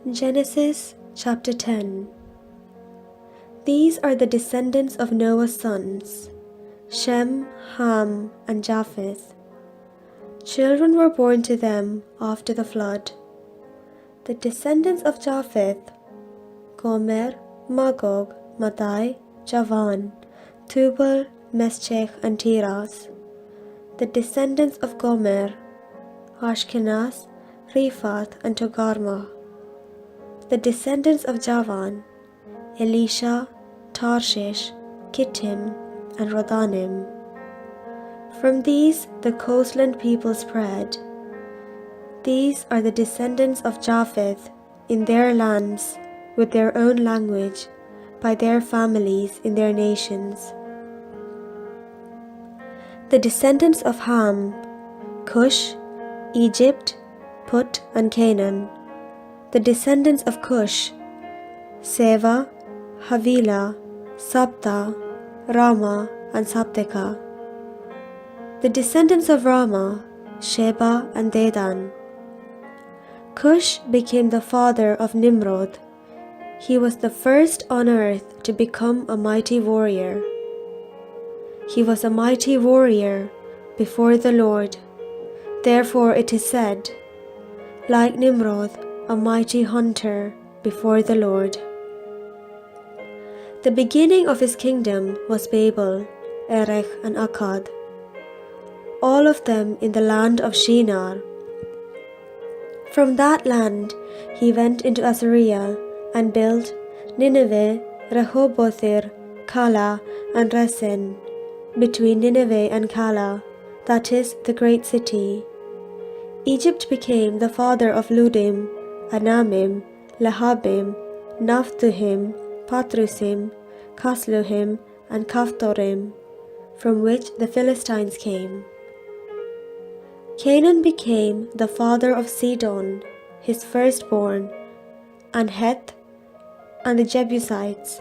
Genesis chapter 10. These are the descendants of Noah's sons, Shem, Ham, and Japheth. Children were born to them after the flood. The descendants of Japheth: Gomer, Magog, Madai, Javan, Tubal, Meshech, and Tiras. The descendants of Gomer: Ashkenaz, Riphath, and Togarmah. The descendants of Javan: Elisha, Tarshish, Kittim, and Rodanim. From these the coastland people spread. These are the descendants of Japheth in their lands, with their own language, by their families in their nations. The descendants of Ham: Cush, Egypt, Put, and Canaan. The descendants of Cush: Seva, Havilah, Sabta, Rama, and Sabteka. The descendants of Rama: Sheba and Dedan. Cush became the father of Nimrod. He was the first on earth to become a mighty warrior. He was a mighty warrior before the Lord. Therefore it is said, like Nimrod, a mighty hunter before the Lord. The beginning of his kingdom was Babel, Erech, and Akkad, all of them in the land of Shinar. From that land he went into Assyria and built Nineveh, Rehobothir, Kala, and Resen, between Nineveh and Kala, that is, the great city. Egypt became the father of Ludim, Anamim, Lehabim, Naphtuhim, Patrusim, Casluhim, and Caphtorim, from which the Philistines came. Canaan became the father of Sidon, his firstborn, and Heth, and the Jebusites,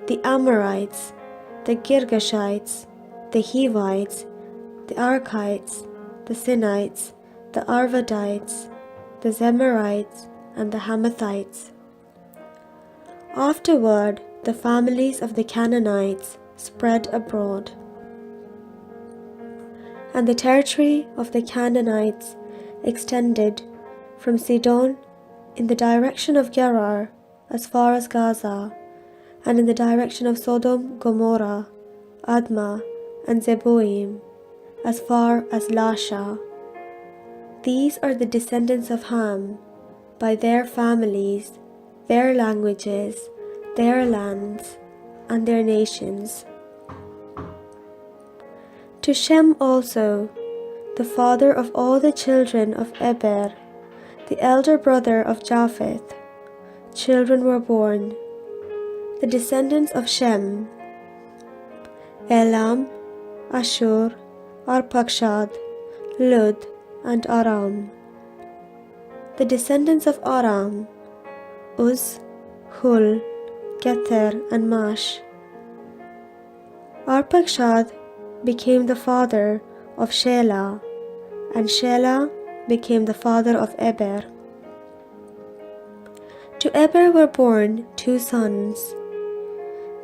the Amorites, the Girgashites, the Hivites, the Archites, the Sinites, the Arvadites, the Zemarites, and the Hamathites. Afterward, the families of the Canaanites spread abroad, and the territory of the Canaanites extended from Sidon in the direction of Gerar as far as Gaza, and in the direction of Sodom, Gomorrah, Admah, and Zeboim as far as Lasha. These are the descendants of Ham, by their families, their languages, their lands, and their nations. To Shem also, the father of all the children of Eber, the elder brother of Japheth, children were born. The descendants of Shem: Elam, Ashur, Arpachshad, Lud, and Aram. The descendants of Aram: Uz, Hul, Gether, and Mash. Arpachshad became the father of Shelah, and Shelah became the father of Eber. To Eber were born 2 sons.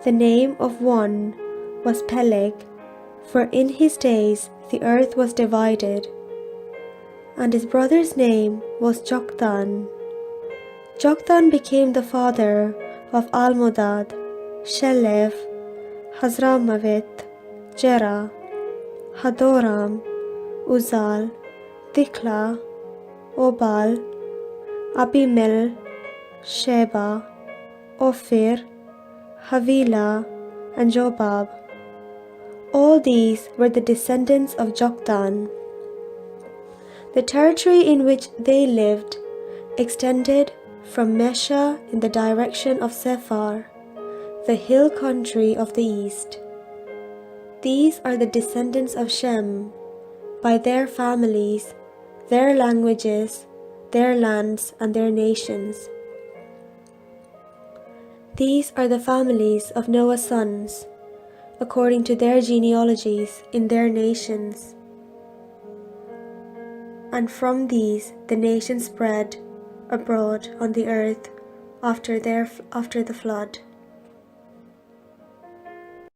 The name of one was Peleg, for in his days the earth was divided, and his brother's name was Joktan. Joktan became the father of Almodad, Shelev, Hazramaveth, Jerah, Hadoram, Uzal, Dikla, Obal, Abimel, Sheba, Ophir, Havilah, and Jobab. All these were the descendants of Joktan. The territory in which they lived extended from Mesha in the direction of Sephar, the hill country of the east. These are the descendants of Shem, by their families, their languages, their lands, and their nations. These are the families of Noah's sons, according to their genealogies in their nations. And from these the nations spread abroad on the earth after the flood.